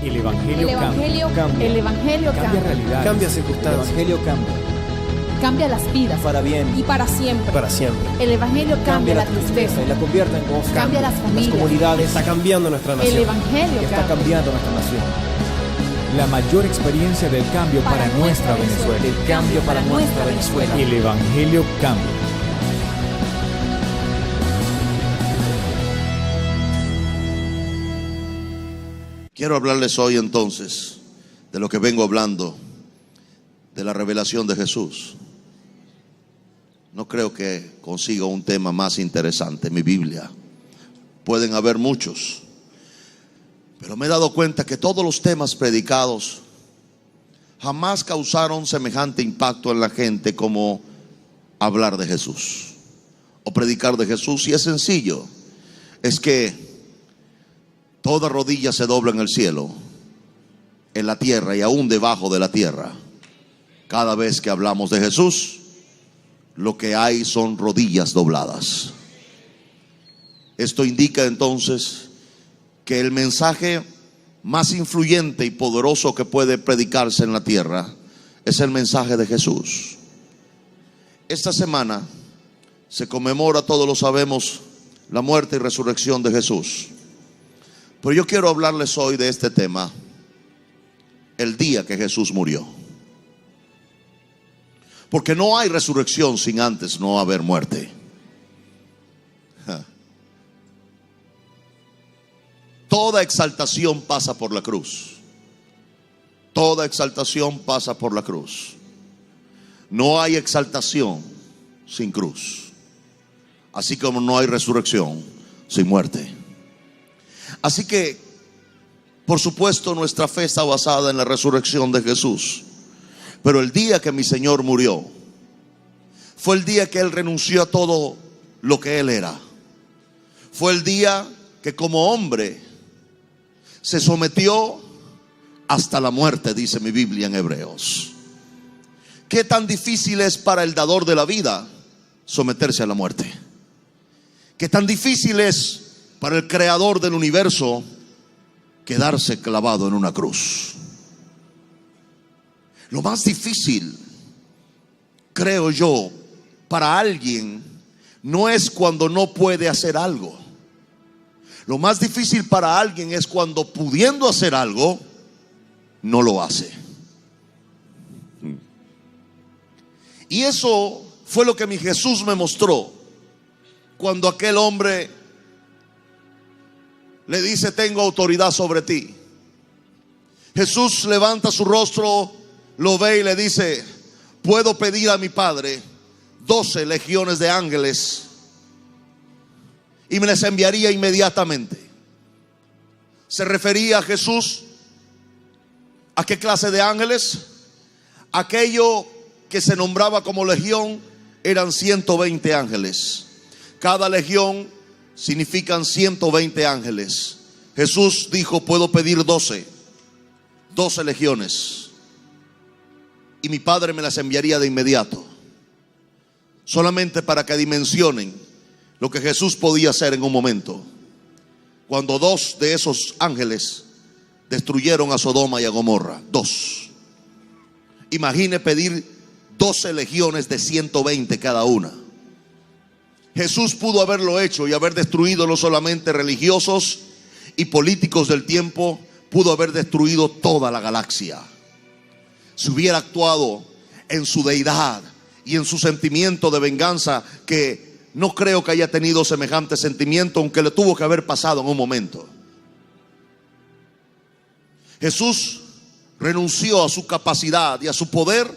El Evangelio cambia. El Evangelio Cambia cambia. realidades. Cambia circunstancias. El Evangelio cambia. Cambia las vidas. Para bien. Y para siempre. Para siempre. El Evangelio cambia la tristeza. y la convierte en gozo. Cambia las familias. comunidades. Está cambiando nuestra El nación. Evangelio Está cambia. cambiando nuestra nación. La mayor experiencia del cambio para nuestra Venezuela. El cambio para nuestra Venezuela. El Evangelio cambia. Quiero hablarles hoy entonces de lo que vengo hablando, de la revelación de Jesús. No creo que consiga un tema más interesante en mi Biblia. Pueden haber muchos, pero me he dado cuenta que todos los temas predicados jamás causaron semejante impacto en la gente como hablar de Jesús o predicar de Jesús. Y es sencillo, es que toda rodilla se dobla en el cielo, en la tierra y aún debajo de la tierra. Cada vez que hablamos de Jesús, lo que hay son rodillas dobladas. Esto indica entonces que el mensaje más influyente y poderoso que puede predicarse en la tierra es el mensaje de Jesús. Esta semana se conmemora, todos lo sabemos, la muerte y resurrección de Jesús. Pero yo quiero hablarles hoy de este tema, el día que Jesús murió. Porque no hay resurrección sin antes no haber muerte. Toda exaltación pasa por la cruz. Toda exaltación pasa por la cruz. No hay exaltación sin cruz. Así como no hay resurrección sin muerte. Así que, por supuesto, nuestra fe está basada en la resurrección de Jesús. Pero el día que mi Señor murió fue el día que Él renunció a todo lo que Él era. Fue el día que como hombre se sometió hasta la muerte, dice mi Biblia en Hebreos. ¿Qué tan difícil es para el dador de la vida someterse a la muerte? ¿Qué tan difícil es para el creador del universo quedarse clavado en una cruz? Lo más difícil, creo yo, para alguien no es cuando no puede hacer algo. Lo más difícil para alguien es cuando, pudiendo hacer algo, no lo hace. Y eso fue lo que mi Jesús me mostró cuando aquel hombre le dice: tengo autoridad sobre ti. Jesús levanta su rostro, lo ve y le dice: puedo pedir a mi Padre 12 legiones de ángeles y me les enviaría inmediatamente. ¿Se refería a Jesús a qué clase de ángeles? Aquello que se nombraba como legión eran 120 ángeles. Cada legión significan 120 ángeles. Jesús dijo: puedo pedir 12 legiones y mi Padre me las enviaría de inmediato. Solamente para que dimensionen lo que Jesús podía hacer en un momento, cuando 2 de esos ángeles destruyeron a Sodoma y a Gomorra. 2. Imagine pedir 12 legiones de 120 cada una. Jesús pudo haberlo hecho y haber destruido no solamente religiosos y políticos del tiempo, pudo haber destruido toda la galaxia. Si hubiera actuado en su deidad y en su sentimiento de venganza, que no creo que haya tenido semejante sentimiento, aunque le tuvo que haber pasado en un momento. Jesús renunció a su capacidad y a su poder,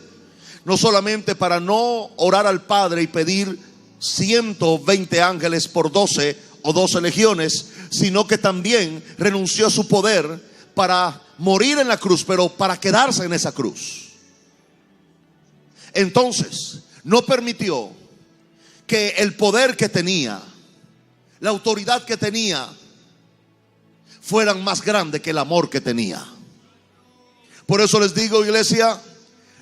no solamente para no orar al Padre y pedir 120 ángeles por 12 o 12 legiones, sino que también renunció a su poder para morir en la cruz, pero para quedarse en esa cruz. Entonces, no permitió que el poder que tenía, la autoridad que tenía, fueran más grandes que el amor que tenía. Por eso les digo, iglesia,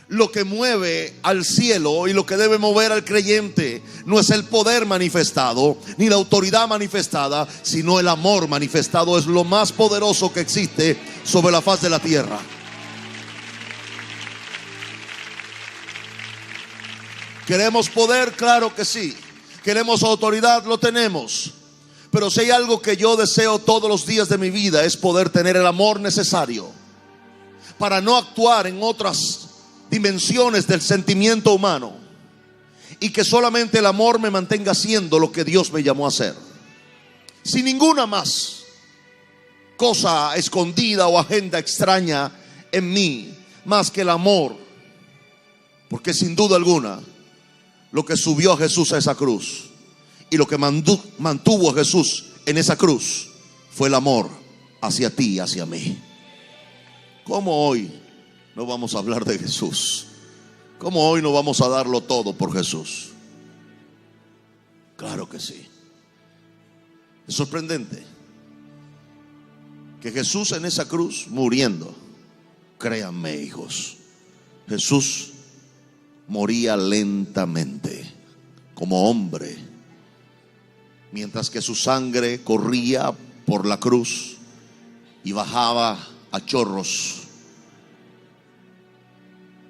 lo que mueve al cielo y lo que debe mover al creyente no es el poder manifestado ni la autoridad manifestada, sino el amor manifestado. Es lo más poderoso que existe, sobre la faz de la tierra. ¿Queremos poder? Claro que sí. ¿Queremos autoridad? Lo tenemos. Pero si hay algo que yo deseo todos los días de mi vida, es poder tener el amor necesario para no actuar en otras dimensiones del sentimiento humano, y que solamente el amor me mantenga haciendo lo que Dios me llamó a hacer, sin ninguna más cosa escondida o agenda extraña en mí, más que el amor. Porque sin duda alguna, lo que subió a Jesús a esa cruz y lo que mantuvo a Jesús en esa cruz fue el amor hacia ti y hacia mí. ¿Cómo hoy no vamos a hablar de Jesús? ¿Cómo hoy no vamos a darlo todo por Jesús? Claro que sí. Es sorprendente que Jesús en esa cruz muriendo, créanme hijos, Jesús moría lentamente como hombre, mientras que su sangre corría por la cruz y bajaba a chorros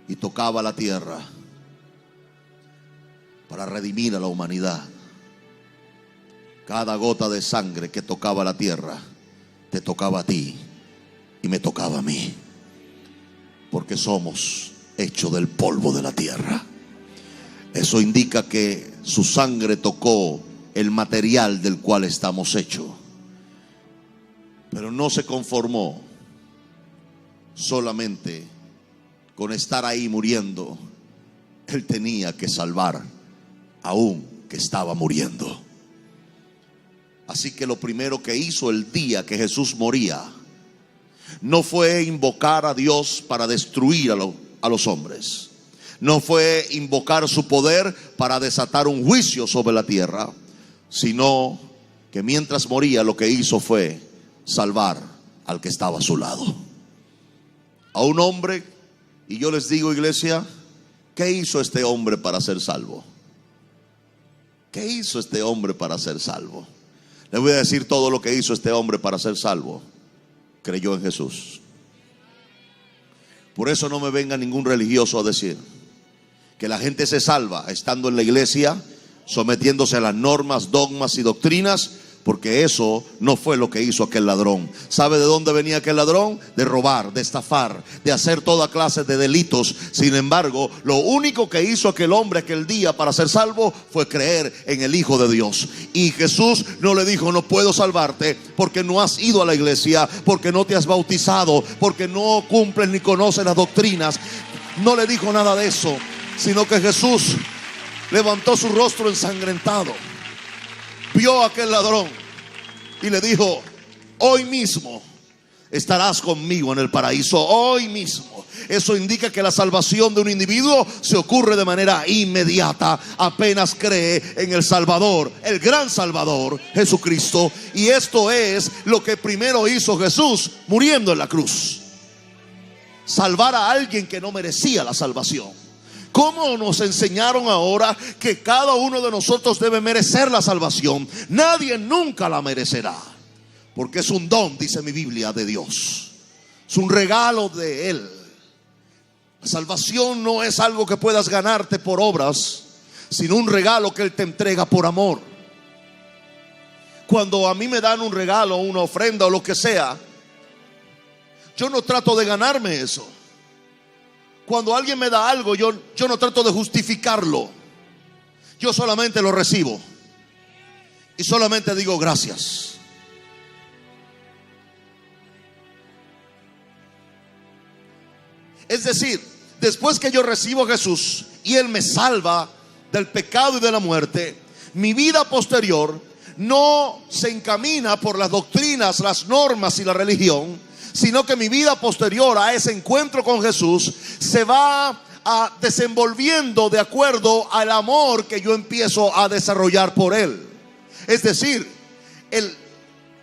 y tocaba la tierra para redimir a la humanidad. Cada gota de sangre que tocaba la tierra te tocaba a ti y me tocaba a mí, porque somos hechos del polvo de la tierra. Eso indica que su sangre tocó el material del cual estamos hechos. Pero no se conformó solamente con estar ahí muriendo. Él tenía que salvar aún que estaba muriendo. Así que lo primero que hizo el día que Jesús moría no fue invocar a Dios para destruir a los hombres. No fue invocar su poder para desatar un juicio sobre la tierra, sino que mientras moría lo que hizo fue salvar al que estaba a su lado. A un hombre, y yo les digo, iglesia, ¿qué hizo este hombre para ser salvo? ¿Qué hizo este hombre para ser salvo? Les voy a decir todo lo que hizo este hombre para ser salvo. Creyó en Jesús. Por eso no me venga ningún religioso a decir que la gente se salva estando en la iglesia, sometiéndose a las normas, dogmas y doctrinas, porque eso no fue lo que hizo aquel ladrón. ¿Sabe de dónde venía aquel ladrón? De robar, de estafar, de hacer toda clase de delitos. Sin embargo, lo único que hizo aquel hombre aquel día para ser salvo fue creer en el Hijo de Dios. Y Jesús no le dijo: no puedo salvarte porque no has ido a la iglesia, porque no te has bautizado, porque no cumples ni conoces las doctrinas. No le dijo nada de eso, sino que Jesús levantó su rostro ensangrentado, vio a aquel ladrón y le dijo: hoy mismo estarás conmigo en el paraíso. Hoy mismo. Eso indica que la salvación de un individuo se ocurre de manera inmediata apenas cree en el Salvador, el gran Salvador, Jesucristo. Y esto es lo que primero hizo Jesús muriendo en la cruz: salvar a alguien que no merecía la salvación. ¿Cómo nos enseñaron ahora que cada uno de nosotros debe merecer la salvación? Nadie nunca la merecerá, porque es un don, dice mi Biblia, de Dios. Es un regalo de Él. La salvación no es algo que puedas ganarte por obras, sino un regalo que Él te entrega por amor. Cuando a mí me dan un regalo, una ofrenda o lo que sea, yo no trato de ganarme eso. Cuando alguien me da algo, yo no trato de justificarlo. Yo solamente lo recibo y solamente digo gracias. Es decir, después que yo recibo a Jesús y Él me salva del pecado y de la muerte, mi vida posterior no se encamina por las doctrinas, las normas y la religión, sino que mi vida posterior a ese encuentro con Jesús se va desenvolviendo de acuerdo al amor que yo empiezo a desarrollar por Él. Es decir,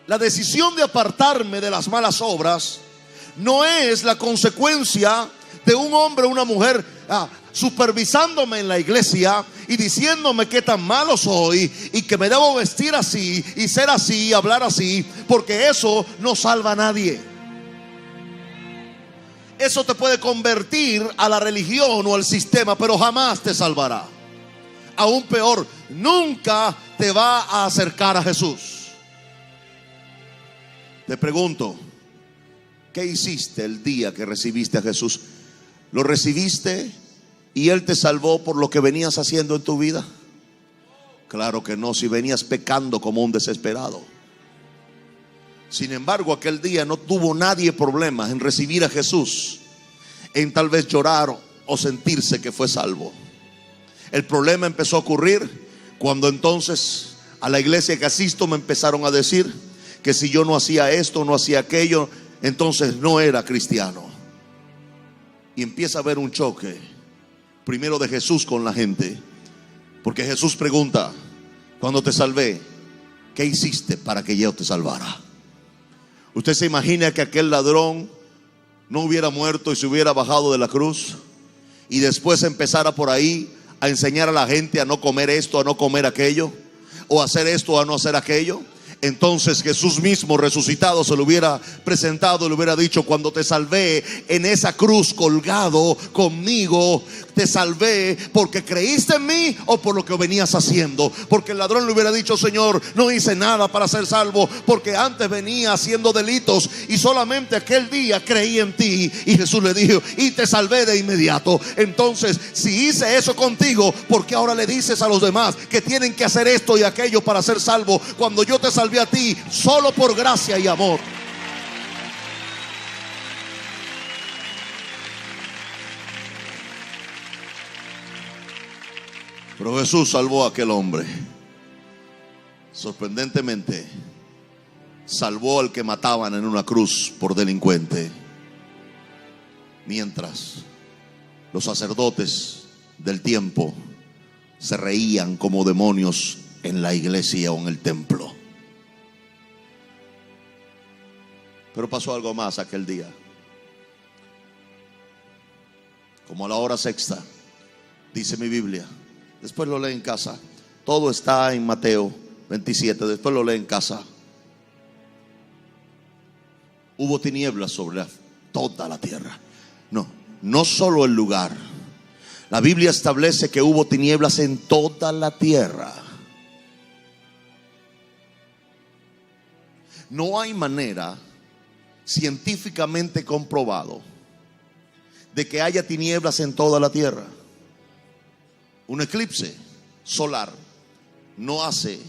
la decisión de apartarme de las malas obras no es la consecuencia de un hombre o una mujer supervisándome en la iglesia y diciéndome qué tan malo soy y que me debo vestir así y ser así y hablar así, porque eso no salva a nadie. Eso te puede convertir a la religión o al sistema, pero jamás te salvará. Aún peor, nunca te va a acercar a Jesús. Te pregunto, ¿qué hiciste el día que recibiste a Jesús? ¿Lo recibiste y Él te salvó por lo que venías haciendo en tu vida? Claro que no, si venías pecando como un desesperado. Sin embargo, aquel día no tuvo nadie problemas en recibir a Jesús, en tal vez llorar o sentirse que fue salvo. El problema empezó a ocurrir cuando entonces a la iglesia que asisto me empezaron a decir que si yo no hacía esto, no hacía aquello, entonces no era cristiano. Y empieza a haber un choque, primero de Jesús con la gente, porque Jesús pregunta: cuando te salvé, ¿qué hiciste para que yo te salvara? ¿Usted se imagina que aquel ladrón no hubiera muerto y se hubiera bajado de la cruz y después empezara por ahí a enseñar a la gente a no comer esto, a no comer aquello, o a hacer esto, o a no hacer aquello? Entonces Jesús mismo resucitado se lo hubiera presentado y le hubiera dicho: cuando te salvé en esa cruz colgado conmigo, te salvé porque creíste en mí o por lo que venías haciendo. Porque el ladrón le hubiera dicho: Señor, no hice nada para ser salvo, porque antes venía haciendo delitos y solamente aquel día creí en ti. Y Jesús le dijo: y te salvé de inmediato. Entonces, si hice eso contigo, ¿por qué ahora le dices a los demás que tienen que hacer esto y aquello para ser salvo, cuando yo te salvé a ti solo por gracia y amor? Pero Jesús salvó a aquel hombre. Sorprendentemente, salvó al que mataban en una cruz por delincuente, mientras los sacerdotes del tiempo se reían como demonios en la iglesia o en el templo. Pero pasó algo más aquel día. Como a la hora sexta, dice mi Biblia, después lo lee en casa, todo está en Mateo 27, después lo lee en casa. Hubo tinieblas sobre toda la tierra. No solo el lugar. La Biblia establece que hubo tinieblas en toda la tierra. No hay manera científicamente comprobado de que haya tinieblas en toda la tierra. Un eclipse solar no hace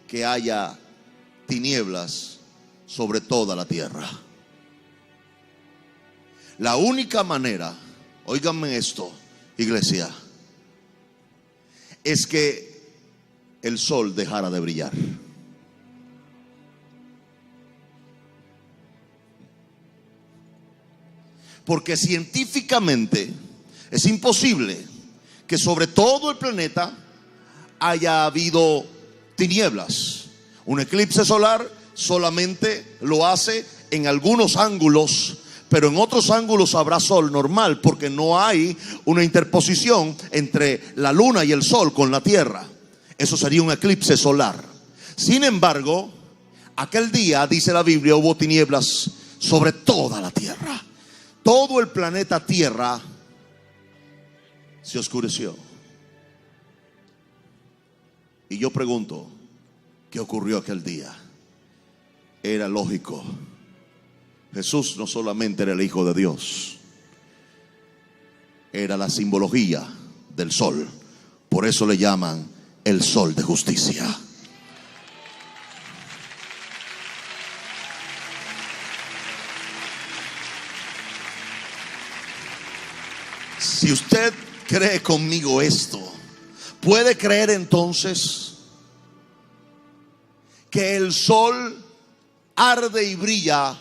que haya tinieblas sobre toda la tierra. La única manera, óiganme esto, iglesia, es que el sol dejara de brillar. Porque científicamente es imposible que sobre todo el planeta haya habido tinieblas. Un eclipse solar solamente lo hace en algunos ángulos, pero en otros ángulos habrá sol normal, porque no hay una interposición entre la luna y el sol con la tierra. Eso sería un eclipse solar. Sin embargo, aquel día, dice la Biblia, hubo tinieblas sobre toda la tierra. Todo el planeta Tierra se oscureció. Y yo pregunto, ¿qué ocurrió aquel día? Era lógico. Jesús no solamente era el Hijo de Dios, era la simbología del sol. Por eso le llaman el sol de justicia. Si usted cree conmigo esto, ¿puede creer entonces que el sol arde y brilla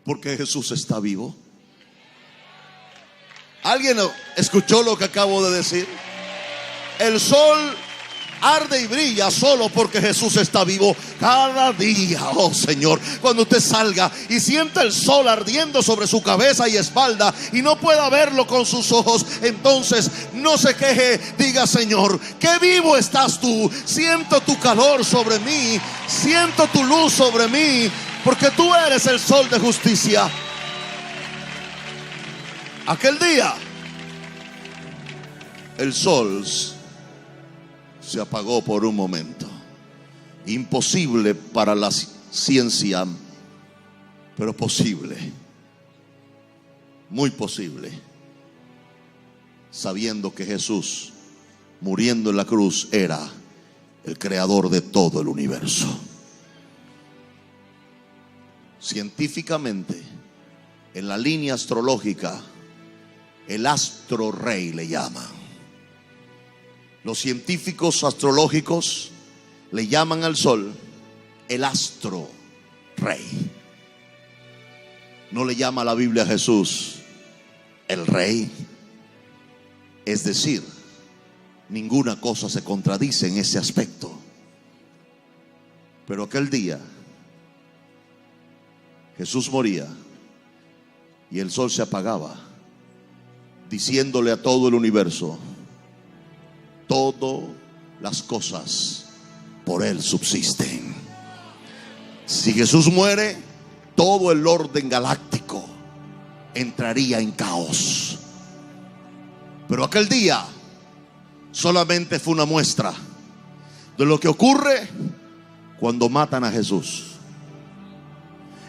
porque Jesús está vivo? ¿Alguien escuchó lo que acabo de decir? El sol arde y brilla solo porque Jesús está vivo. Cada día, oh Señor, cuando usted salga y sienta el sol ardiendo sobre su cabeza y espalda y no pueda verlo con sus ojos, entonces no se queje, diga: Señor, qué vivo estás tú. Siento tu calor sobre mí, siento tu luz sobre mí, porque tú eres el sol de justicia. Aquel día el sol se apagó por un momento. Imposible para la ciencia, pero posible. Muy posible. Sabiendo que Jesús, muriendo en la cruz, era el creador de todo el universo. Científicamente, en la línea astrológica, el astro rey le llaman. Los científicos astrológicos le llaman al sol el astro rey. No le llama a la Biblia a Jesús el rey. Es decir, ninguna cosa se contradice en ese aspecto. Pero aquel día Jesús moría y el sol se apagaba, diciéndole a todo el universo: todas las cosas por Él subsisten. Si Jesús muere, todo el orden galáctico entraría en caos. Pero aquel día solamente fue una muestra de lo que ocurre cuando matan a Jesús.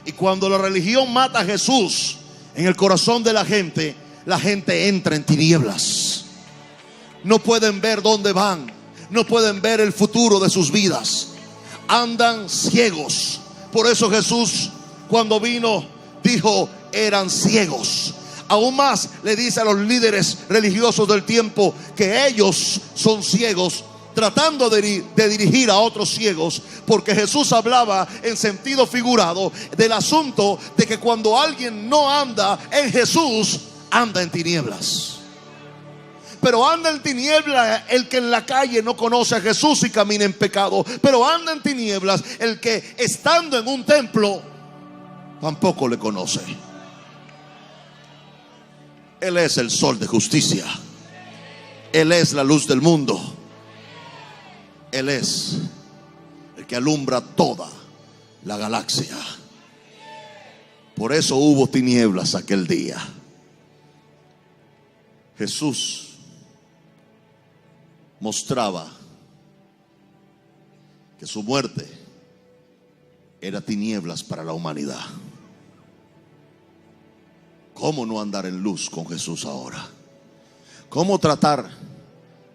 Y cuando la religión mata a Jesús en el corazón de la gente entra en tinieblas. No pueden ver dónde van, no pueden ver el futuro de sus vidas, andan ciegos. Por eso Jesús, cuando vino, dijo: eran ciegos. Aún más le dice a los líderes religiosos del tiempo que ellos son ciegos, tratando de dirigir a otros ciegos, porque Jesús hablaba en sentido figurado del asunto de que cuando alguien no anda en Jesús, anda en tinieblas. Pero anda en tinieblas el que en la calle no conoce a Jesús y camina en pecado. Pero anda en tinieblas el que estando en un templo tampoco le conoce. Él es el sol de justicia. Él es la luz del mundo. Él es el que alumbra toda la galaxia. Por eso hubo tinieblas aquel día. Jesús mostraba que su muerte era tinieblas para la humanidad. ¿Cómo no andar en luz con Jesús ahora? ¿Cómo tratar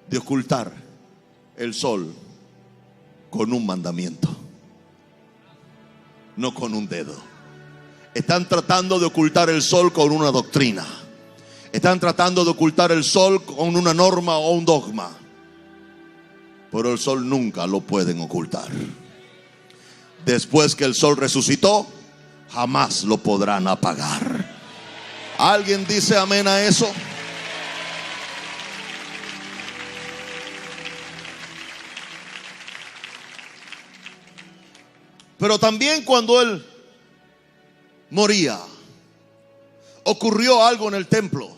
de ocultar el sol con un mandamiento? No con un dedo. Están tratando de ocultar el sol con una doctrina. Están tratando de ocultar el sol con una norma o un dogma. Pero el sol nunca lo pueden ocultar. Después que el sol resucitó, jamás lo podrán apagar. ¿Alguien dice amén a eso? Pero también cuando Él moría, ocurrió algo en el templo.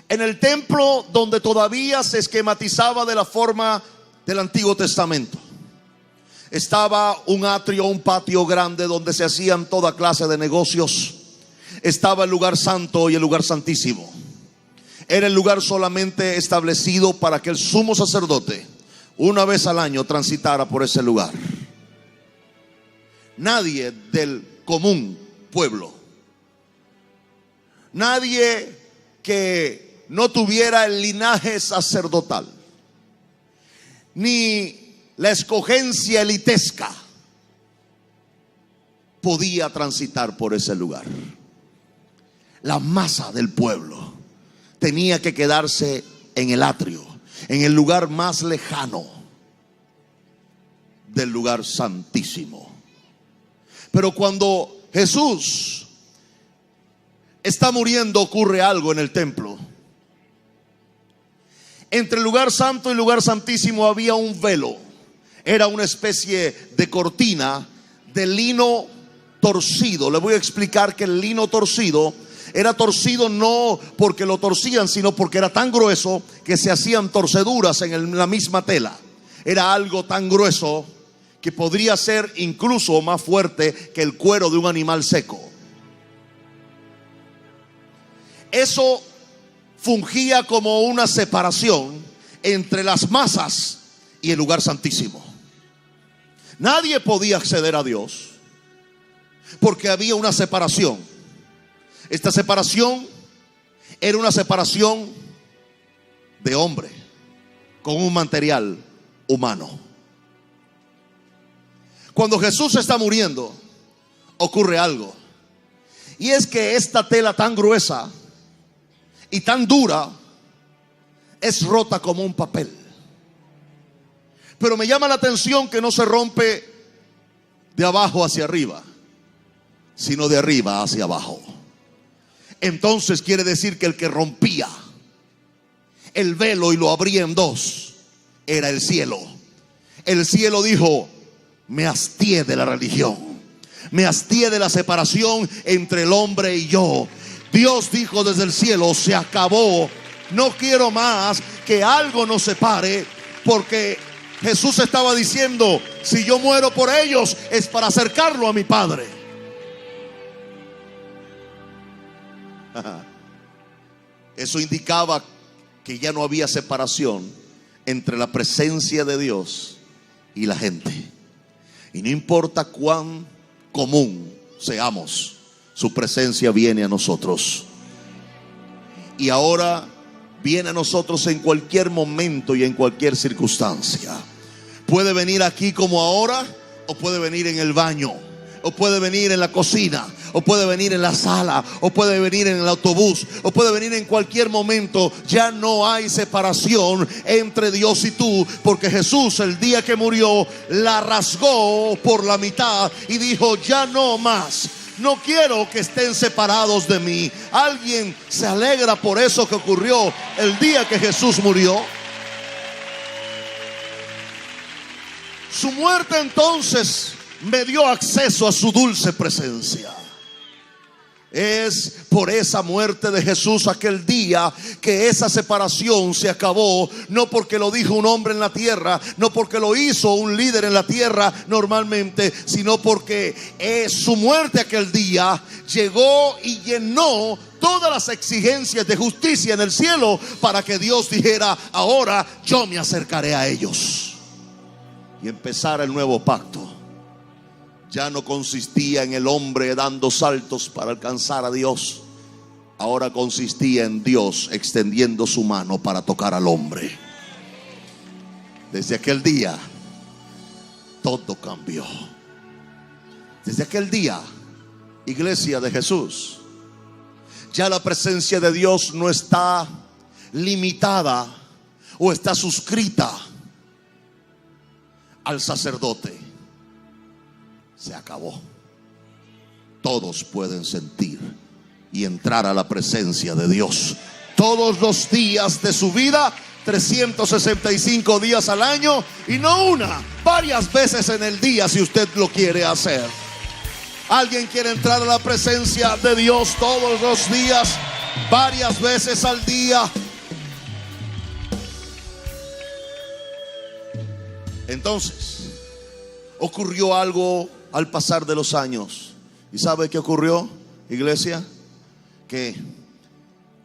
En el templo donde todavía se esquematizaba de la forma del Antiguo Testamento, estaba un atrio, un patio grande donde se hacían toda clase de negocios. Estaba el lugar santo y el lugar santísimo. Era el lugar solamente establecido para que el sumo sacerdote una vez al año transitara por ese lugar. Nadie del común pueblo, nadie que no tuviera el linaje sacerdotal, ni la escogencia elitesca, podía transitar por ese lugar. La masa del pueblo tenía que quedarse en el atrio, en el lugar más lejano del lugar santísimo. Pero cuando Jesús está muriendo, ocurre algo en el templo. Entre el lugar santo y el lugar santísimo había un velo. Era una especie de cortina de lino torcido. Le voy a explicar que el lino torcido era torcido no porque lo torcían, sino porque era tan grueso que se hacían torceduras en la misma tela. Era algo tan grueso que podría ser incluso más fuerte que el cuero de un animal seco. Eso fungía como una separación entre las masas y el lugar santísimo. Nadie podía acceder a Dios porque había una separación. Esta separación era una separación de hombre con un material humano. Cuando Jesús está muriendo, ocurre algo. Y es que esta tela tan gruesa y tan dura es rota como un papel. Pero me llama la atención que no se rompe de abajo hacia arriba, sino de arriba hacia abajo. Entonces quiere decir que el que rompía el velo y lo abría en dos era el cielo. El cielo dijo: me hastié de la religión, me hastié de la separación entre el hombre y yo. Dios dijo desde el cielo: se acabó. No quiero más que algo nos separe, porque Jesús estaba diciendo: si yo muero por ellos es para acercarlo a mi Padre. Eso indicaba que ya no había separación entre la presencia de Dios y la gente. Y no importa cuán común seamos, su presencia viene a nosotros. Y ahora viene a nosotros en cualquier momento y en cualquier circunstancia. Puede venir aquí como ahora, o puede venir en el baño, o puede venir en la cocina, o puede venir en la sala, o puede venir en el autobús, o puede venir en cualquier momento. Ya no hay separación entre Dios y tú, porque Jesús, el día que murió, la rasgó por la mitad y dijo: ya no más. No quiero que estén separados de mí. ¿Alguien se alegra por eso que ocurrió el día que Jesús murió? Su muerte entonces me dio acceso a su dulce presencia. Es por esa muerte de Jesús aquel día que esa separación se acabó. No porque lo dijo un hombre en la tierra, no porque lo hizo un líder en la tierra normalmente, sino porque su muerte aquel día llegó y llenó todas las exigencias de justicia en el cielo, para que Dios dijera: ahora yo me acercaré a ellos. Y empezara el nuevo pacto. Ya no consistía en el hombre dando saltos para alcanzar a Dios. Ahora consistía en Dios extendiendo su mano para tocar al hombre. Desde aquel día todo cambió. Desde aquel día, iglesia de Jesús, ya la presencia de Dios no está limitada o está suscrita al sacerdote. Se acabó. Todos pueden sentir y entrar a la presencia de Dios todos los días de su vida, 365 días al año, y no una, varias veces en el día, si usted lo quiere hacer. ¿Alguien quiere entrar a la presencia de Dios todos los días, varias veces al día? Entonces ocurrió algo al pasar de los años. ¿Y sabe qué ocurrió, iglesia? Que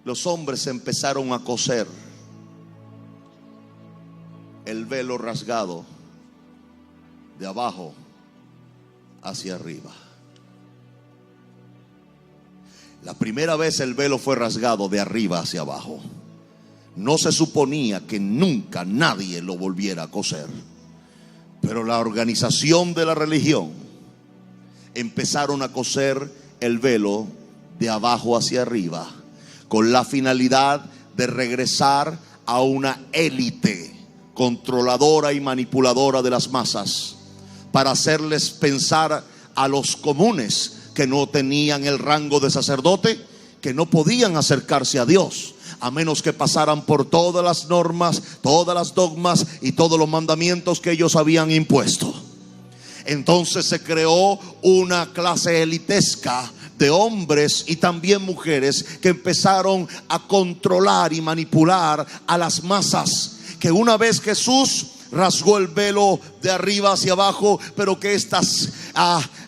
los hombres empezaron a coser el velo rasgado de abajo hacia arriba. La primera vez el velo fue rasgado de arriba hacia abajo. No se suponía que nunca nadie lo volviera a coser. Pero la organización de la religión empezaron a coser el velo de abajo hacia arriba, con la finalidad de regresar a una élite controladora y manipuladora de las masas, para hacerles pensar a los comunes que no tenían el rango de sacerdote que no podían acercarse a Dios a menos que pasaran por todas las normas, todas las dogmas y todos los mandamientos que ellos habían impuesto. Entonces se creó una clase elitesca de hombres y también mujeres que empezaron a controlar y manipular a las masas, que una vez Jesús rasgó el velo de arriba hacia abajo, pero que esta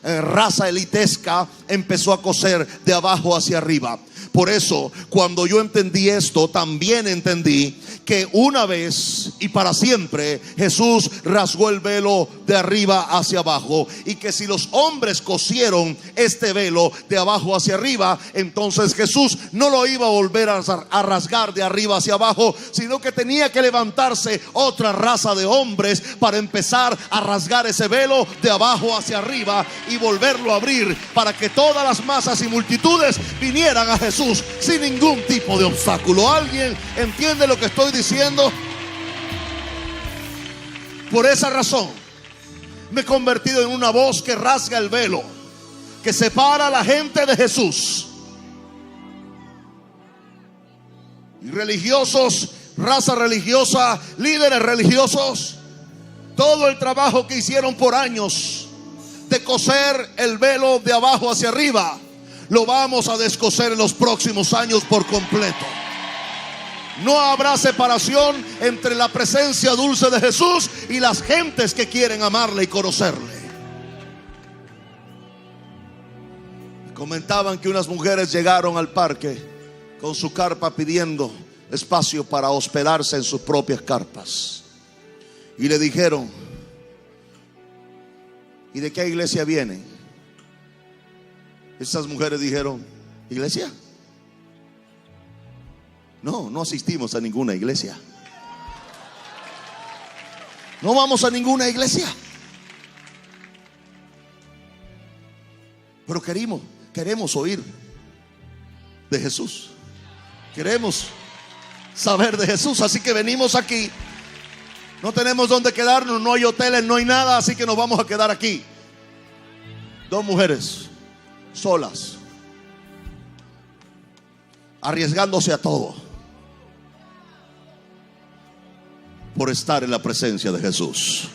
raza elitesca empezó a coser de abajo hacia arriba. Por eso, cuando yo entendí esto, también entendí que una vez y para siempre Jesús rasgó el velo de arriba hacia abajo, y que si los hombres cosieron este velo de abajo hacia arriba, entonces Jesús no lo iba a volver a rasgar de arriba hacia abajo, sino que tenía que levantarse otra raza de hombres para empezar a rasgar ese velo de abajo hacia arriba y volverlo a abrir, para que todas las masas y multitudes vinieran a Jesús sin ningún tipo de obstáculo. ¿Alguien entiende lo que estoy diciendo? Por esa razón me he convertido en una voz que rasga el velo, que separa a la gente de Jesús. Y religiosos, raza religiosa, líderes religiosos, todo el trabajo que hicieron por años de coser el velo de abajo hacia arriba, lo vamos a descoser en los próximos años por completo. No habrá separación entre la presencia dulce de Jesús y las gentes que quieren amarle y conocerle. Comentaban que unas mujeres llegaron al parque con su carpa pidiendo espacio para hospedarse en sus propias carpas. Y le dijeron: ¿y de qué iglesia vienen? Esas mujeres dijeron: ¿iglesia? No asistimos a ninguna iglesia. No vamos a ninguna iglesia. Pero queremos oír de Jesús. Queremos saber de Jesús, así que venimos aquí. No tenemos dónde quedarnos, no hay hoteles, no hay nada, así que nos vamos a quedar aquí. Dos mujeres solas, arriesgándose a todo por estar en la presencia de Jesús.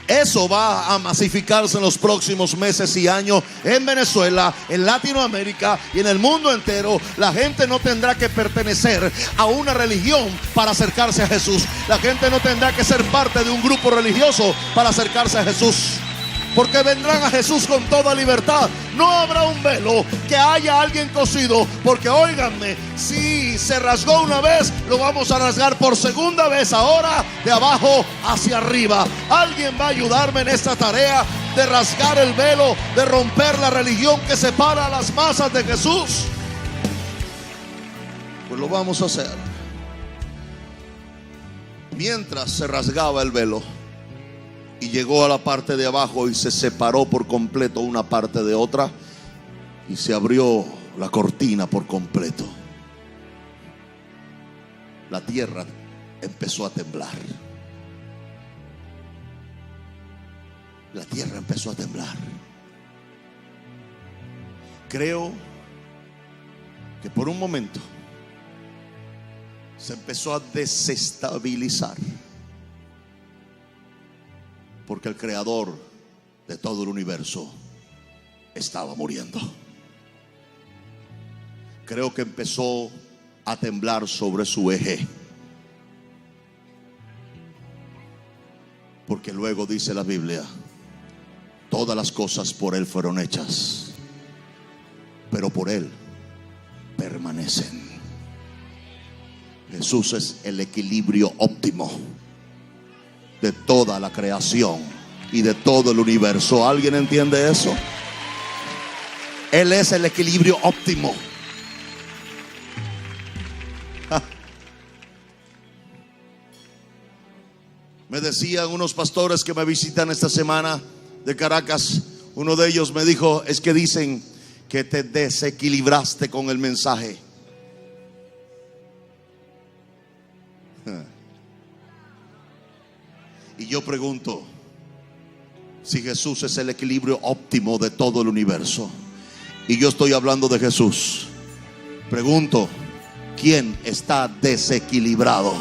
Eso va a masificarse en los próximos meses y años en Venezuela, en Latinoamérica y en el mundo entero. La gente no tendrá que pertenecer a una religión para acercarse a Jesús. La gente no tendrá que ser parte de un grupo religioso para acercarse a Jesús, porque vendrán a Jesús con toda libertad. No habrá un velo que haya alguien cosido, porque óiganme, si se rasgó una vez, lo vamos a rasgar por segunda vez ahora, de abajo hacia arriba. Alguien va a ayudarme en esta tarea de rasgar el velo, de romper la religión que separa a las masas de Jesús. Pues lo vamos a hacer. Mientras se rasgaba el velo y llegó a la parte de abajo y se separó por completo una parte de otra, y se abrió la cortina por completo, la tierra empezó a temblar. La tierra empezó a temblar. Creo que por un momento se empezó a desestabilizar, porque el creador de todo el universo estaba muriendo. Creo que empezó a temblar sobre su eje, porque luego dice la Biblia: todas las cosas por Él fueron hechas, pero por Él permanecen. Jesús es el equilibrio óptimo de toda la creación y de todo el universo. ¿Alguien entiende eso? Él es el equilibrio óptimo. Me decían unos pastores que me visitan esta semana de Caracas, uno de ellos me dijo: es que dicen que te desequilibraste con el mensaje. Y yo pregunto, si Jesús es el equilibrio óptimo de todo el universo, y yo estoy hablando de Jesús, pregunto, ¿quién está desequilibrado?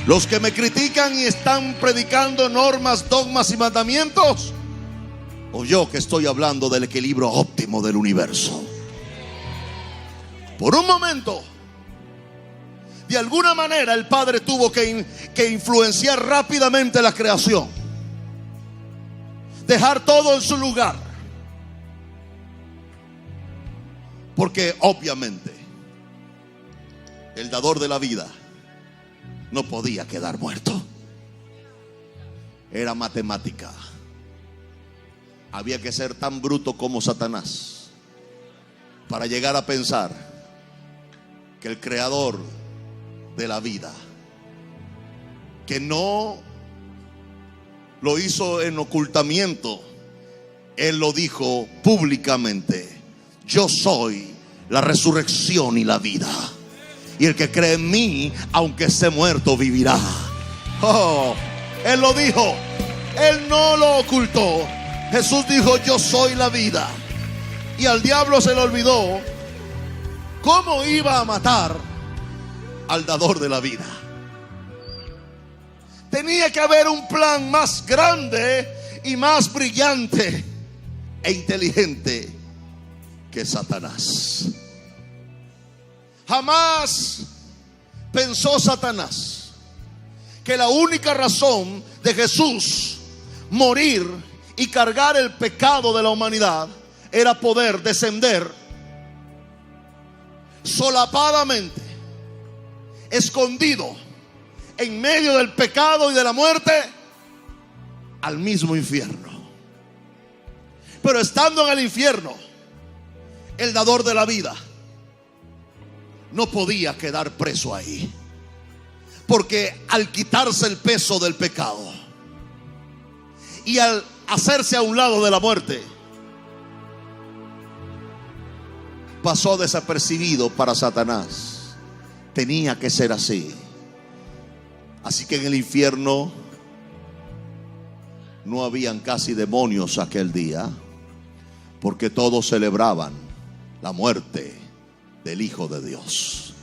Los que me critican y están predicando normas, dogmas y mandamientos, o yo que estoy hablando del equilibrio óptimo del universo. Por un momento, de alguna manera, el Padre tuvo que influenciar rápidamente la creación. dejar todo en su lugar. Porque obviamente el dador de la vida no podía quedar muerto. Era matemática. Había que ser tan bruto como Satanás para llegar a pensar que el creador de la vida, que no lo hizo en ocultamiento, él lo dijo públicamente: yo soy la resurrección y la vida, y el que cree en mí, aunque esté muerto, vivirá. Oh, él lo dijo, él no lo ocultó. Jesús dijo: yo soy la vida. Y al diablo se le olvidó cómo iba a matar al dador de la vida. Tenía que haber un plan más grande y más brillante e inteligente que Satanás. Jamás pensó Satanás que la única razón de Jesús morir y cargar el pecado de la humanidad era poder descender solapadamente, escondido en medio del pecado y de la muerte, al mismo infierno. Pero estando en el infierno, el dador de la vida no podía quedar preso ahí, porque al quitarse el peso del pecado y al hacerse a un lado de la muerte, pasó desapercibido para Satanás. Tenía que ser así. Así que en el infierno no habían casi demonios aquel día, porque todos celebraban la muerte del Hijo de Dios.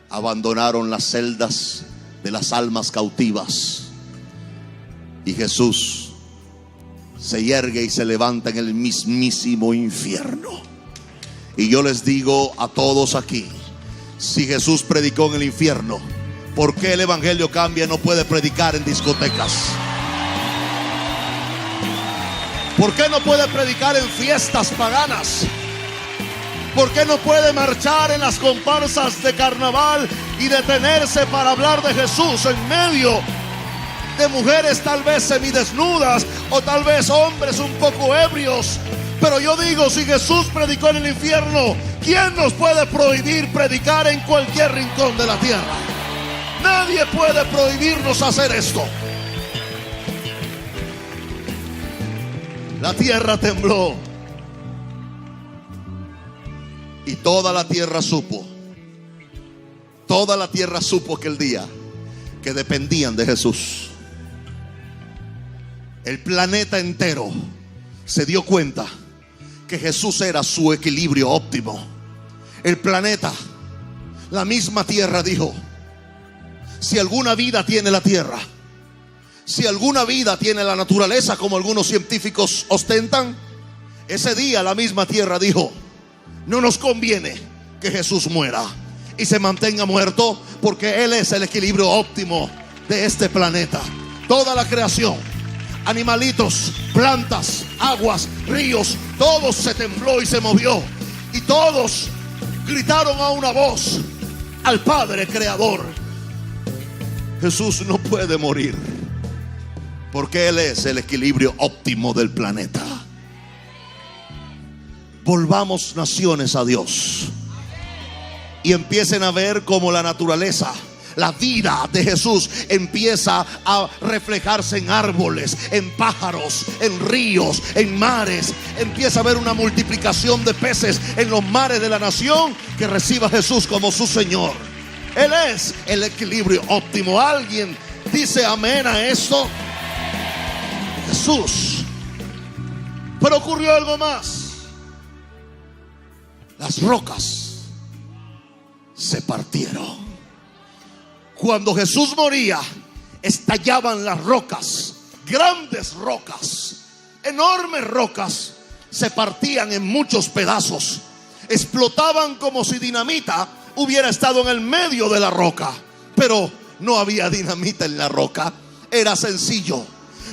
Abandonaron las celdas de las almas cautivas, y Jesús se yergue y se levanta en el mismísimo infierno. Y yo les digo a todos aquí: si Jesús predicó en el infierno, ¿por qué el evangelio Cambia no puede predicar en discotecas? ¿Por qué no puede predicar en fiestas paganas? ¿Por qué no puede marchar en las comparsas de carnaval y detenerse para hablar de Jesús en medio de mujeres tal vez semidesnudas, o tal vez hombres un poco ebrios? Pero yo digo, si Jesús predicó en el infierno, ¿quién nos puede prohibir predicar en cualquier rincón de la tierra? Nadie puede prohibirnos hacer esto. La tierra tembló, y toda la tierra supo aquel día que dependían de Jesús. El planeta entero se dio cuenta que Jesús era su equilibrio óptimo. El planeta, la misma tierra dijo: si alguna vida tiene la tierra, si alguna vida tiene la naturaleza, como algunos científicos ostentan, ese día la misma tierra dijo: no nos conviene que Jesús muera y se mantenga muerto, porque Él es el equilibrio óptimo de este planeta. Toda la creación, animalitos, plantas, aguas, ríos, todo se tembló y se movió, y todos gritaron a una voz al Padre Creador: Jesús no puede morir, porque Él es el equilibrio óptimo del planeta. Volvamos, naciones, a Dios, y empiecen a ver cómo la naturaleza, la vida de Jesús empieza a reflejarse en árboles, en pájaros, en ríos, en mares. Empieza a haber una multiplicación de peces en los mares de la nación que reciba a Jesús como su Señor. Él es el equilibrio óptimo. ¿Alguien dice amén a esto? Jesús. Pero ocurrió algo más. Las rocas se partieron. Cuando Jesús moría, estallaban las rocas. Grandes rocas, enormes rocas, se partían en muchos pedazos. Explotaban como si dinamita hubiera estado en el medio de la roca. Pero no había dinamita en la roca. Era sencillo.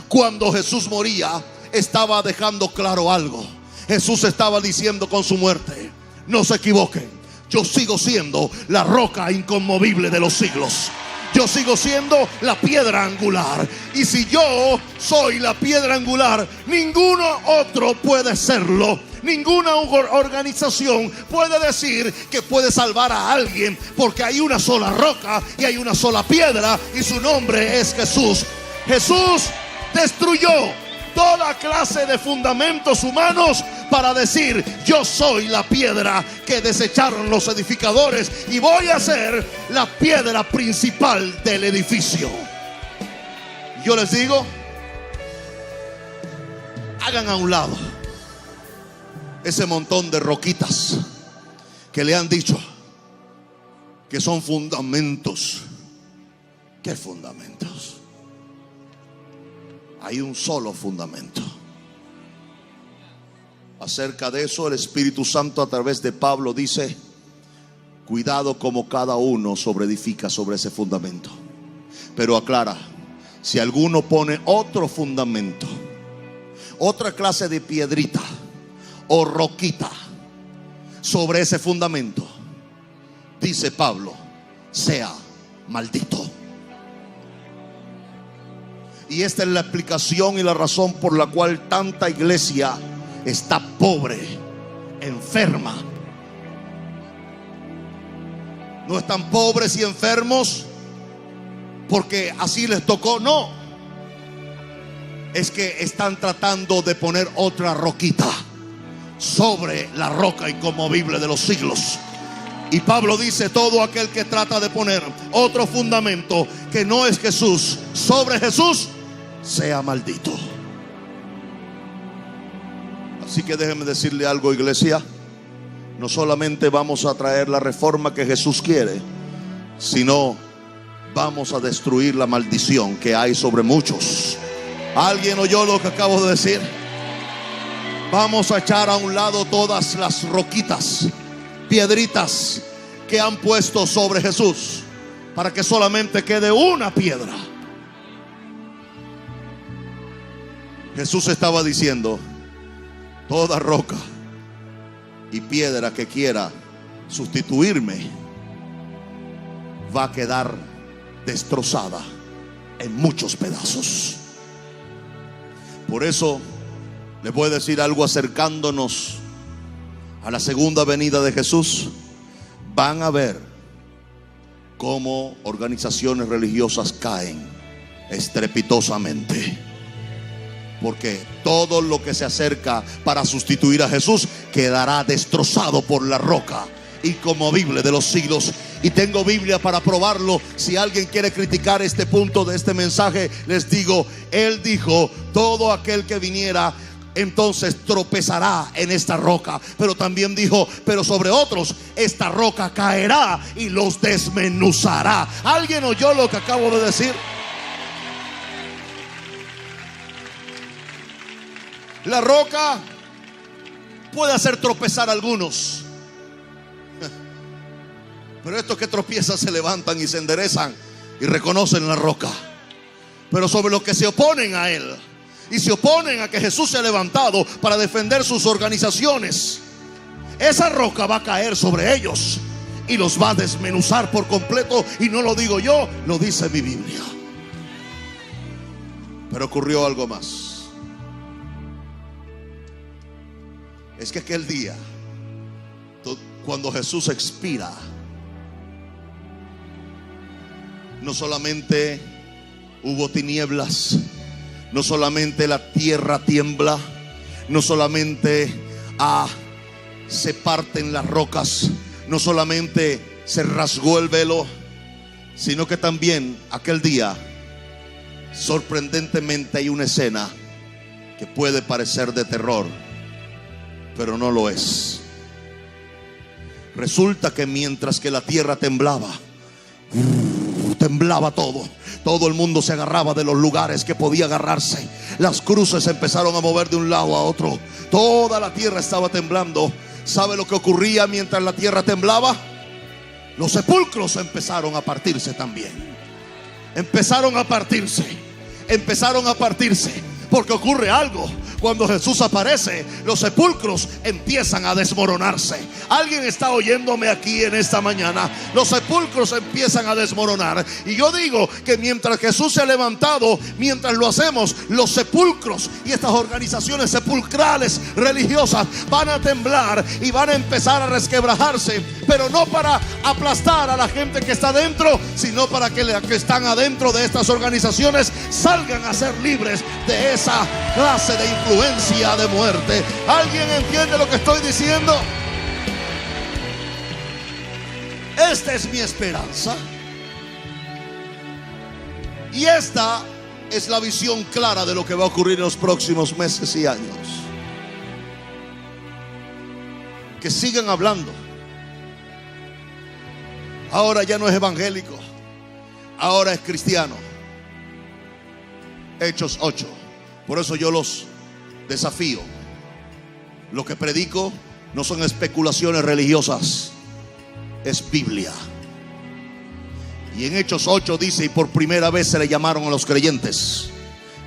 Cuando Jesús moría, estaba dejando claro algo. Jesús estaba diciendo con su muerte: no se equivoquen, yo sigo siendo la roca inconmovible de los siglos. Yo sigo siendo la piedra angular. Y si yo soy la piedra angular, ninguno otro puede serlo. Ninguna organización puede decir que puede salvar a alguien, porque hay una sola roca y hay una sola piedra, y su nombre es Jesús. Jesús destruyó toda clase de fundamentos humanos para decir: yo soy la piedra que desecharon los edificadores y voy a ser la piedra principal del edificio. Yo les digo, hagan a un lado ese montón de roquitas que le han dicho que son fundamentos. ¿Qué fundamentos? Hay un solo fundamento. Acerca de eso, el Espíritu Santo a través de Pablo dice: cuidado como cada uno sobreedifica sobre ese fundamento. Pero aclara: si alguno pone otro fundamento, otra clase de piedrita o roquita sobre ese fundamento, dice Pablo, sea maldito. Y esta es la explicación y la razón por la cual tanta iglesia está pobre, enferma. No están pobres y enfermos porque así les tocó, no. Es que están tratando de poner otra roquita sobre la roca inconmovible de los siglos. Y Pablo dice: todo aquel que trata de poner otro fundamento que no es Jesús sobre Jesús, sea maldito. Así que déjenme decirle algo, iglesia. No solamente vamos a traer la reforma que Jesús quiere, sino vamos a destruir la maldición que hay sobre muchos. ¿Alguien oyó lo que acabo de decir? Vamos a echar a un lado todas las roquitas, piedritas que han puesto sobre Jesús, para que solamente quede una piedra. Jesús estaba diciendo: toda roca y piedra que quiera sustituirme va a quedar destrozada en muchos pedazos. Por eso les voy a decir algo acercándonos a la segunda venida de Jesús. Van a ver cómo organizaciones religiosas caen estrepitosamente, porque todo lo que se acerca para sustituir a Jesús quedará destrozado por la roca inconmovible de los siglos. Y tengo Biblia para probarlo. Si alguien quiere criticar este punto de este mensaje, les digo: Él dijo: todo aquel que viniera entonces tropezará en esta roca. Pero también dijo: pero sobre otros esta roca caerá y los desmenuzará. ¿Alguien oyó lo que acabo de decir? La roca puede hacer tropezar a algunos, pero estos que tropiezan se levantan y se enderezan y reconocen la roca. Pero sobre los que se oponen a Él y se oponen a que Jesús se ha levantado para defender sus organizaciones, esa roca va a caer sobre ellos y los va a desmenuzar por completo. Y no lo digo yo, lo dice mi Biblia. Pero ocurrió algo más. Es que aquel día, cuando Jesús expira, no solamente hubo tinieblas, no solamente la tierra tiembla, no solamente se parten las rocas, no solamente se rasgó el velo, sino que también aquel día, sorprendentemente, hay una escena que puede parecer de terror, pero no lo es. Resulta que mientras que la tierra temblaba, temblaba todo. Todo el mundo se agarraba de los lugares que podía agarrarse. Las cruces se empezaron a mover de un lado a otro. Toda la tierra estaba temblando. ¿Sabe lo que ocurría mientras la tierra temblaba? Los sepulcros empezaron a partirse también. Empezaron a partirse. Porque ocurre algo. Cuando Jesús aparece, los sepulcros empiezan a desmoronarse. ¿Alguien está oyéndome aquí en esta mañana? Los sepulcros empiezan a desmoronar. Y yo digo que mientras Jesús se ha levantado, mientras lo hacemos, los sepulcros y estas organizaciones sepulcrales religiosas van a temblar y van a empezar a resquebrajarse, pero no para aplastar a la gente que está dentro, sino para que los que están adentro de estas organizaciones salgan a ser libres de esa clase de influencia de muerte. ¿Alguien entiende lo que estoy diciendo? Esta es mi esperanza. Y esta es la visión clara de lo que va a ocurrir en los próximos meses y años. Que sigan hablando. Ahora ya no es evangélico, ahora es cristiano. Hechos 8. Por eso yo los desafío. Lo que predico no son especulaciones religiosas, es Biblia. Y en Hechos 8 dice: y por primera vez se le llamaron a los creyentes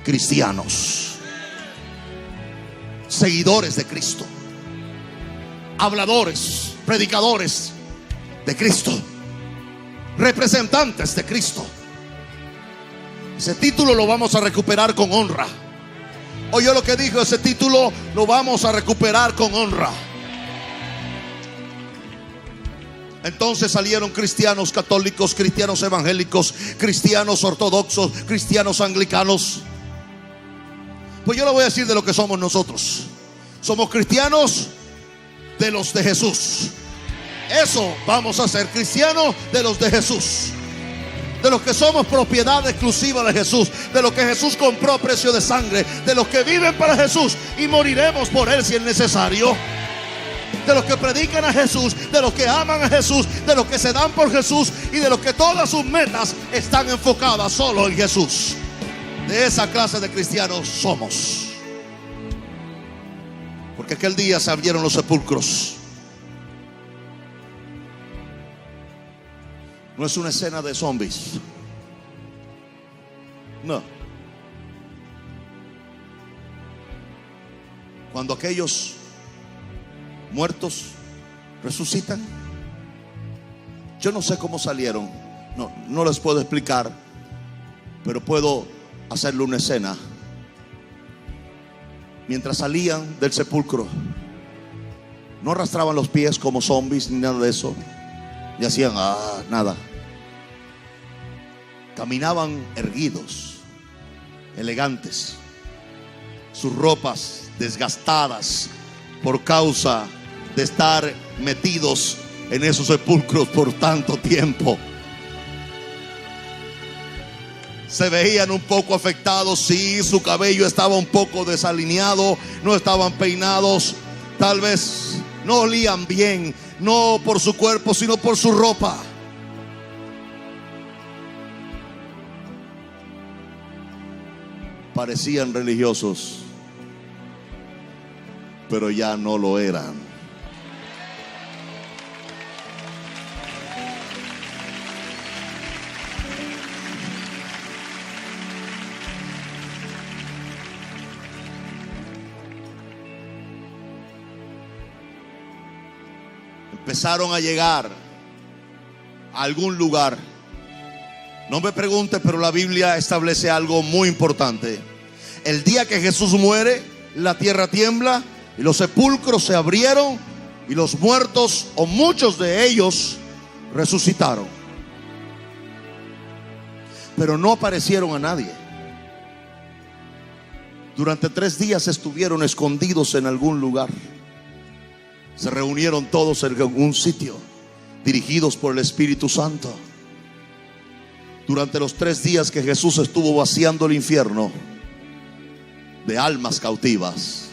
cristianos, seguidores de Cristo, habladores, predicadores de Cristo, representantes de Cristo. Ese título lo vamos a recuperar con honra. Oye lo que dijo, ese título lo vamos a recuperar con honra. Entonces salieron cristianos católicos, cristianos evangélicos, cristianos ortodoxos, cristianos anglicanos. Pues yo le voy a decir de lo que somos nosotros. Somos cristianos de los de Jesús. Eso vamos a ser, cristianos de los de Jesús, de los que somos propiedad exclusiva de Jesús, de los que Jesús compró a precio de sangre, de los que viven para Jesús y moriremos por Él si es necesario, de los que predican a Jesús, de los que aman a Jesús, de los que se dan por Jesús y de los que todas sus metas están enfocadas solo en Jesús. De esa clase de cristianos somos. Porque aquel día se abrieron los sepulcros. No es una escena de zombies. No. Cuando aquellos muertos resucitan, yo no sé cómo salieron. No les puedo explicar, pero puedo hacerle una escena. Mientras salían del sepulcro, no arrastraban los pies como zombies ni nada de eso, y hacían nada. Caminaban erguidos, elegantes, sus ropas desgastadas por causa de estar metidos en esos sepulcros por tanto tiempo. Se veían un poco afectados, sí, su cabello estaba un poco desalineado, no estaban peinados, tal vez no olían bien, no por su cuerpo, sino por su ropa. Parecían religiosos, pero ya no lo eran. Empezaron a llegar a algún lugar. No me pregunte, pero la Biblia establece algo muy importante. El día que Jesús muere, la tierra tiembla y los sepulcros se abrieron y los muertos, o muchos de ellos, resucitaron. Pero no aparecieron a nadie. Durante 3 días estuvieron escondidos en algún lugar. Se reunieron todos en un sitio, dirigidos por el Espíritu Santo. Durante los 3 días que Jesús estuvo vaciando el infierno de almas cautivas.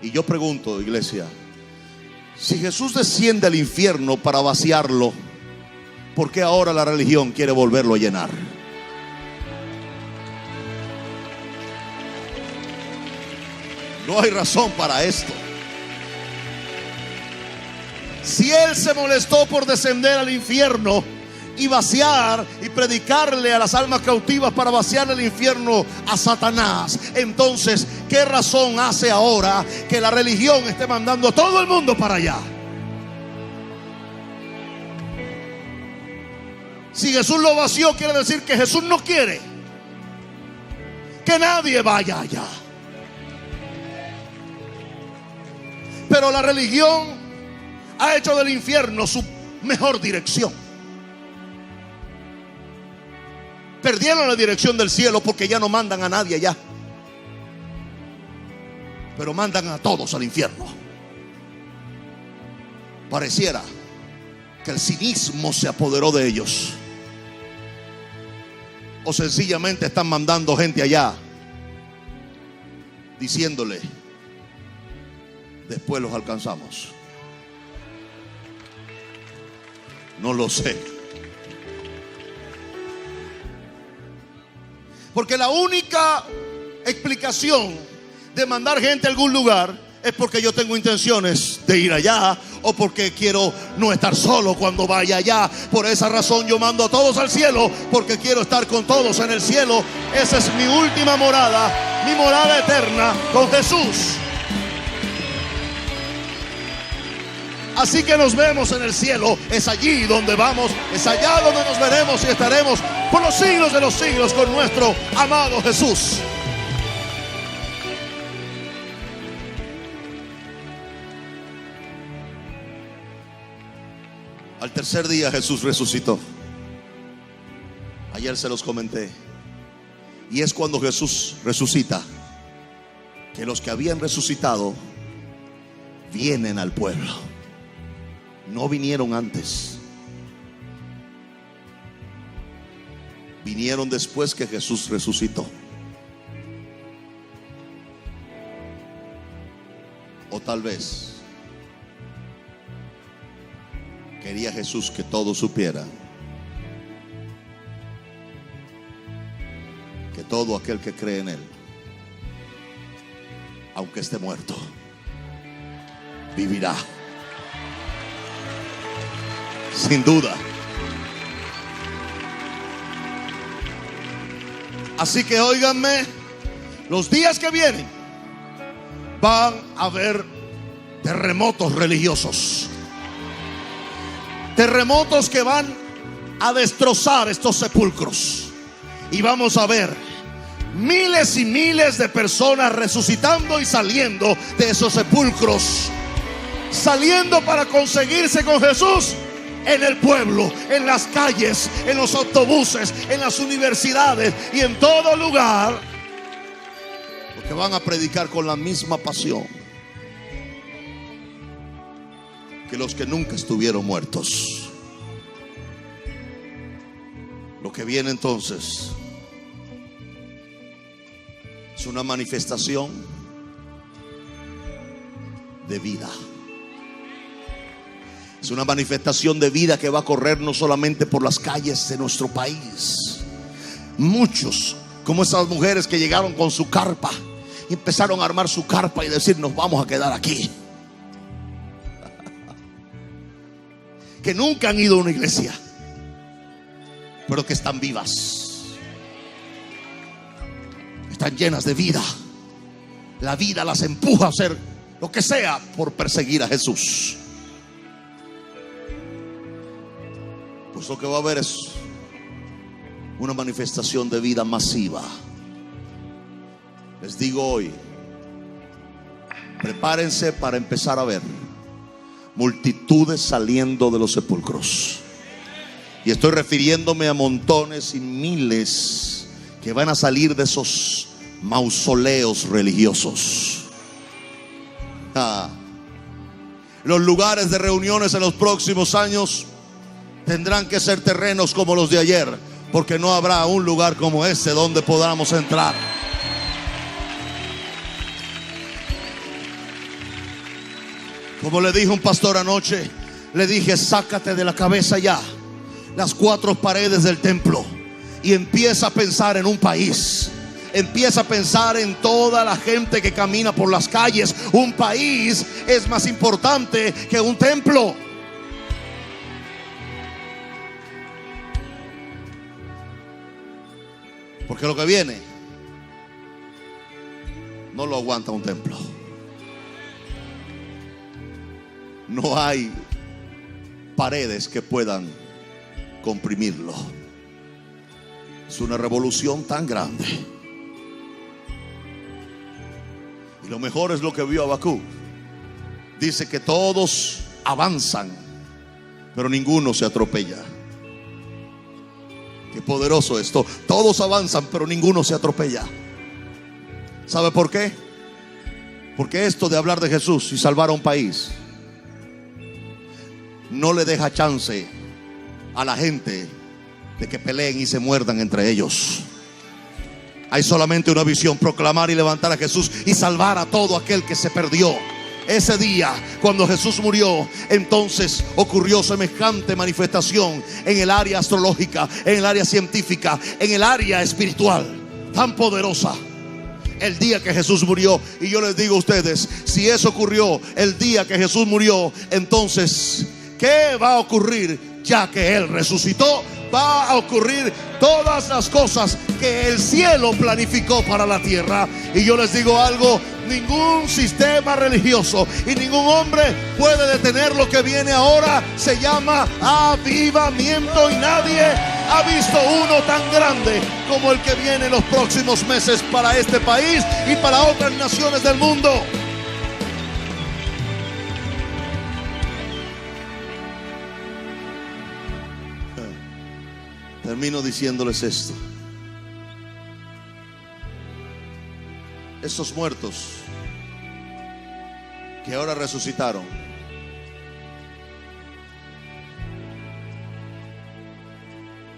Y yo pregunto, iglesia, si Jesús desciende al infierno para vaciarlo, ¿por qué ahora la religión quiere volverlo a llenar? No hay razón para esto. Si Él se molestó por descender al infierno, y vaciar y predicarle a las almas cautivas para vaciar el infierno a Satanás. Entonces, ¿qué razón hace ahora que la religión esté mandando a todo el mundo para allá? Si Jesús lo vació, quiere decir que Jesús no quiere que nadie vaya allá. Pero la religión ha hecho del infierno su mejor dirección. Perdieron la dirección del cielo porque ya no mandan a nadie allá, pero mandan a todos al infierno. Pareciera que el cinismo se apoderó de ellos, o sencillamente están mandando gente allá diciéndole: después los alcanzamos. No lo sé. Porque la única explicación de mandar gente a algún lugar es porque yo tengo intenciones de ir allá, o porque quiero no estar solo cuando vaya allá. Por esa razón yo mando a todos al cielo, porque quiero estar con todos en el cielo. Esa es mi última morada, mi morada eterna con Jesús. Así que nos vemos en el cielo. Es allí donde vamos, es allá donde nos veremos y estaremos por los siglos de los siglos con nuestro amado Jesús. Al tercer día Jesús resucitó. Ayer se los comenté. Y es cuando Jesús resucita que los que habían resucitado vienen al pueblo. No vinieron antes. Vinieron después que Jesús resucitó. O tal vez quería Jesús que todos supieran que todo aquel que cree en Él, aunque esté muerto, vivirá. Sin duda. Así que óiganme, los días que vienen van a haber terremotos religiosos. Terremotos que van a destrozar estos sepulcros. Y vamos a ver miles y miles de personas resucitando y saliendo de esos sepulcros, saliendo para conseguirse con Jesús en el pueblo, en las calles, en los autobuses, en las universidades y en todo lugar, porque van a predicar con la misma pasión que los que nunca estuvieron muertos. Lo que viene entonces es una manifestación de vida. Es una manifestación de vida que va a correr no solamente por las calles de nuestro país. Muchos, como esas mujeres que llegaron con su carpa y empezaron a armar su carpa y decir: nos vamos a quedar aquí. Que nunca han ido a una iglesia, pero que están vivas, están llenas de vida. La vida las empuja a hacer lo que sea por perseguir a Jesús. Pues lo que va a haber es una manifestación de vida masiva. Les digo hoy, prepárense para empezar a ver multitudes saliendo de los sepulcros. Y estoy refiriéndome a montones y miles que van a salir de esos mausoleos religiosos. Los lugares de reuniones en los próximos años tendrán que ser terrenos como los de ayer, porque no habrá un lugar como este donde podamos entrar. Como le dije a un pastor anoche, le dije: sácate de la cabeza ya las cuatro paredes del templo y empieza a pensar en un país. Empieza a pensar en toda la gente que camina por las calles. Un país es más importante que un templo. Porque lo que viene no lo aguanta un templo. No hay paredes que puedan comprimirlo. Es una revolución tan grande. Y lo mejor es lo que vio Habacuc. Dice que todos avanzan, pero ninguno se atropella. Qué poderoso esto. Todos avanzan, pero ninguno se atropella. ¿Sabe por qué? Porque esto de hablar de Jesús y salvar a un país no le deja chance a la gente de que peleen y se muerdan entre ellos. Hay solamente una visión: proclamar y levantar a Jesús y salvar a todo aquel que se perdió. Ese día, cuando Jesús murió, entonces ocurrió semejante manifestación en el área astrológica, en el área científica, en el área espiritual, tan poderosa. El día que Jesús murió. Y yo les digo a ustedes, si eso ocurrió el día que Jesús murió, entonces ¿qué va a ocurrir ya que Él resucitó? Va a ocurrir todas las cosas que el cielo planificó para la tierra. Y yo les digo algo: ningún sistema religioso y ningún hombre puede detener lo que viene ahora. Se llama avivamiento, y nadie ha visto uno tan grande como el que viene en los próximos meses para este país y para otras naciones del mundo. Termino diciéndoles esto: esos muertos que ahora resucitaron,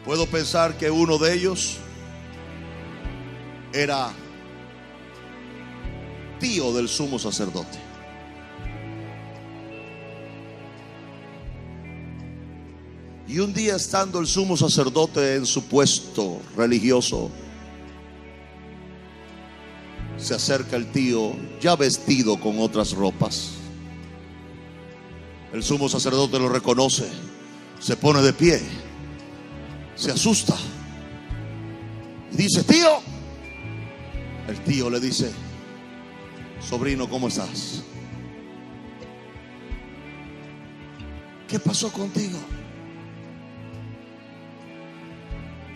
puedo pensar que uno de ellos era tío del sumo sacerdote. Y un día, estando el sumo sacerdote en su puesto religioso, se acerca el tío ya vestido con otras ropas. El sumo sacerdote lo reconoce, se pone de pie, se asusta y dice: tío. El tío le dice: sobrino, ¿cómo estás? ¿Qué pasó contigo?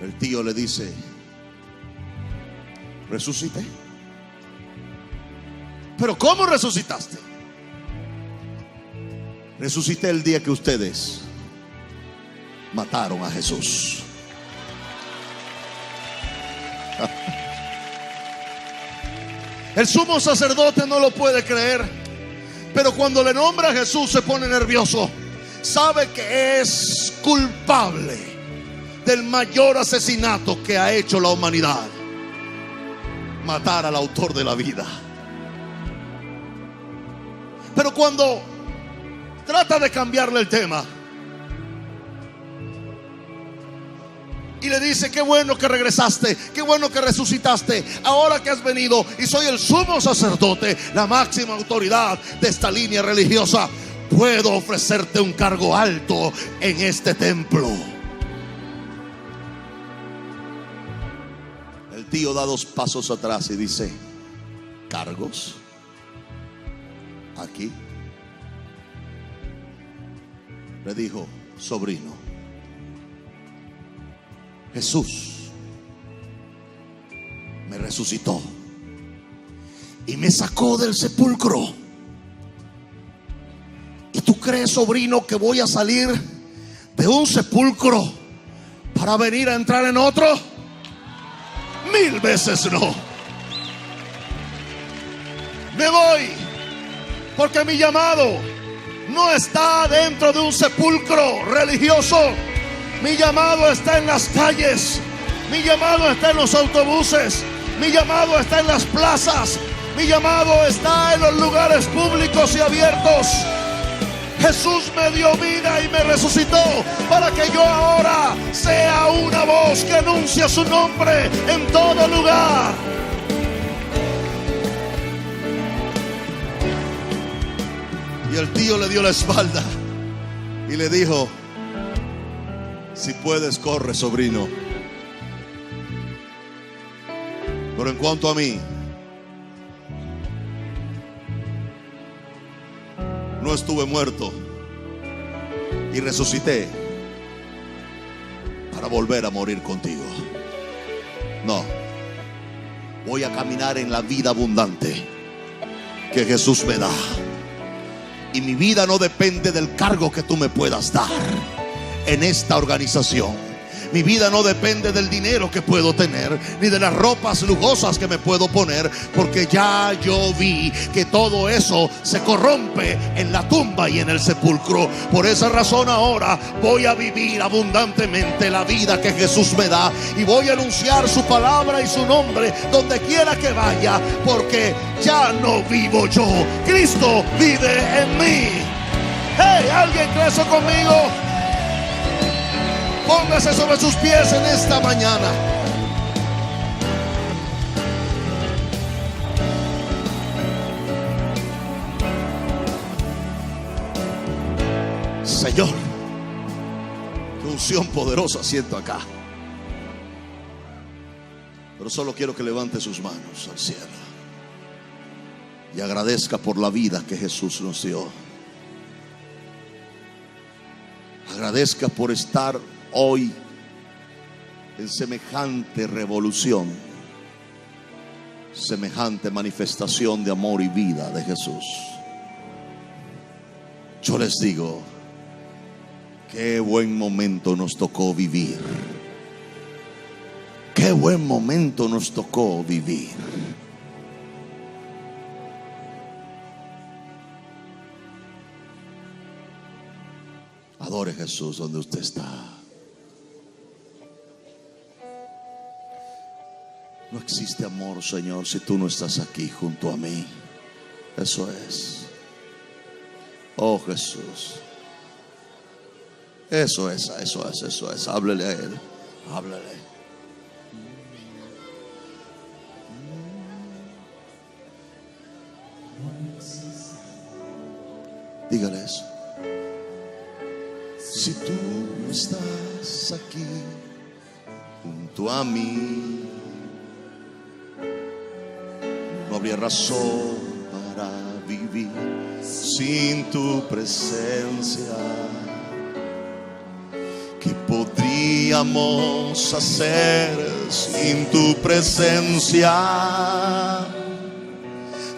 El tío le dice: resucité. ¿Pero cómo resucitaste? Resucité el día que ustedes mataron a Jesús. El sumo sacerdote no lo puede creer, pero cuando le nombra a Jesús se pone nervioso. Sabe que es culpable del mayor asesinato que ha hecho la humanidad: matar al autor de la vida. Pero cuando trata de cambiarle el tema y le dice: qué bueno que regresaste, qué bueno que resucitaste, ahora que has venido y soy el sumo sacerdote, la máxima autoridad de esta línea religiosa, puedo ofrecerte un cargo alto en este templo. El tío da 2 pasos atrás y dice: ¿cargos? ¿Aquí? Le dijo: sobrino, Jesús me resucitó y me sacó del sepulcro. ¿Y tú crees, sobrino, que voy a salir de un sepulcro para venir a entrar en otro? 1000 veces no. Me voy, porque mi llamado no está dentro de un sepulcro religioso. Mi llamado está en las calles. Mi llamado está en los autobuses. Mi llamado está en las plazas. Mi llamado está en los lugares públicos y abiertos. Jesús me dio vida y me resucitó para que yo ahora sea una voz que anuncia su nombre en todo lugar. Y el tío le dio la espalda y le dijo: si puedes, corre, sobrino. Pero en cuanto a mí, no estuve muerto y resucité para volver a morir contigo. No, voy a caminar en la vida abundante que Jesús me da. Y mi vida no depende del cargo que tú me puedas dar en esta organización. Mi vida no depende del dinero que puedo tener, ni de las ropas lujosas que me puedo poner, porque ya yo vi que todo eso se corrompe en la tumba y en el sepulcro. Por esa razón ahora voy a vivir abundantemente la vida que Jesús me da, y voy a anunciar su palabra y su nombre donde quiera que vaya, porque ya no vivo yo, Cristo vive en mí. Hey, ¿alguien cree eso conmigo? Póngase sobre sus pies en esta mañana. Señor, qué unción poderosa siento acá. Pero solo quiero que levante sus manos al cielo y agradezca por la vida que Jesús nos dio. Agradezca por estar hoy en semejante revolución, semejante manifestación de amor y vida de Jesús. Yo les digo, qué buen momento nos tocó vivir. Qué buen momento nos tocó vivir. Adore a Jesús donde usted está. No existe amor, Señor, si tú no estás aquí junto a mí. Eso es. Oh, Jesús. Eso es. Háblele a Él. Háblele. Dígale eso. Si tú estás aquí junto a mí, no habría razón para vivir sin tu presencia. ¿Qué podríamos hacer sin tu presencia?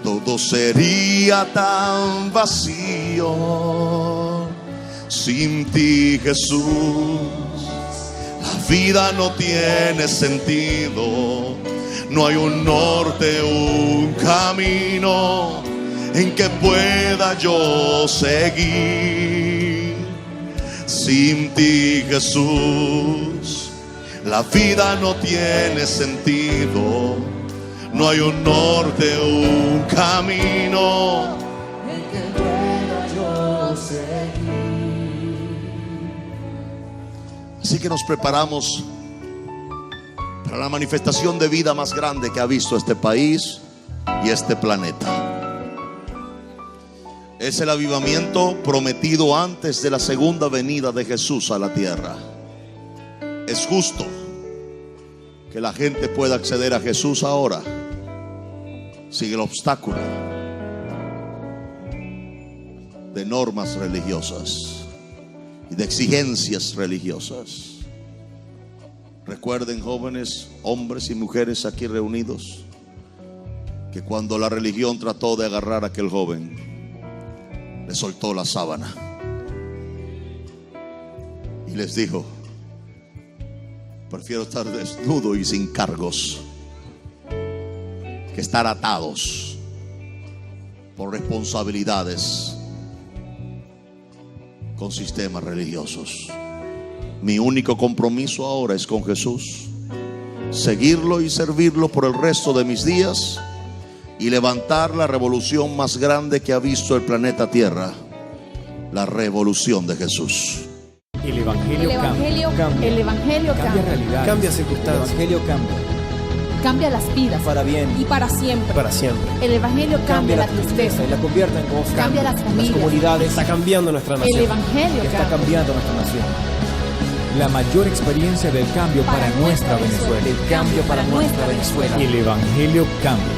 Todo sería tan vacío sin ti, Jesús. La vida no tiene sentido. No hay un norte, un camino en que pueda yo seguir. Sin ti, Jesús, la vida no tiene sentido. No hay un norte, un camino en que pueda yo seguir. Así que nos preparamos para la manifestación de vida más grande que ha visto este país y este planeta. Es el avivamiento prometido antes de la segunda venida de Jesús a la tierra. Es justo que la gente pueda acceder a Jesús ahora sin el obstáculo de normas religiosas y de exigencias religiosas. Recuerden, jóvenes, hombres y mujeres aquí reunidos, que cuando la religión trató de agarrar a aquel joven, le soltó la sábana y les dijo: prefiero estar desnudo y sin cargos que estar atados por responsabilidades con sistemas religiosos. Mi único compromiso ahora es con Jesús, seguirlo y servirlo por el resto de mis días y levantar la revolución más grande que ha visto el planeta Tierra, la revolución de Jesús. El Evangelio cambia. El Evangelio Cambia realidades. Cambia circunstancias. El Evangelio cambia. cambia las vidas para bien y para siempre. para siempre. El Evangelio cambia la tristeza y la convierte en gozo. Cambia las familias. Comunidades. Está cambiando nuestra nación. El Evangelio Está cambiando nuestra nación. La mayor experiencia del cambio para nuestra Venezuela. El cambio para nuestra Venezuela. El Evangelio cambia.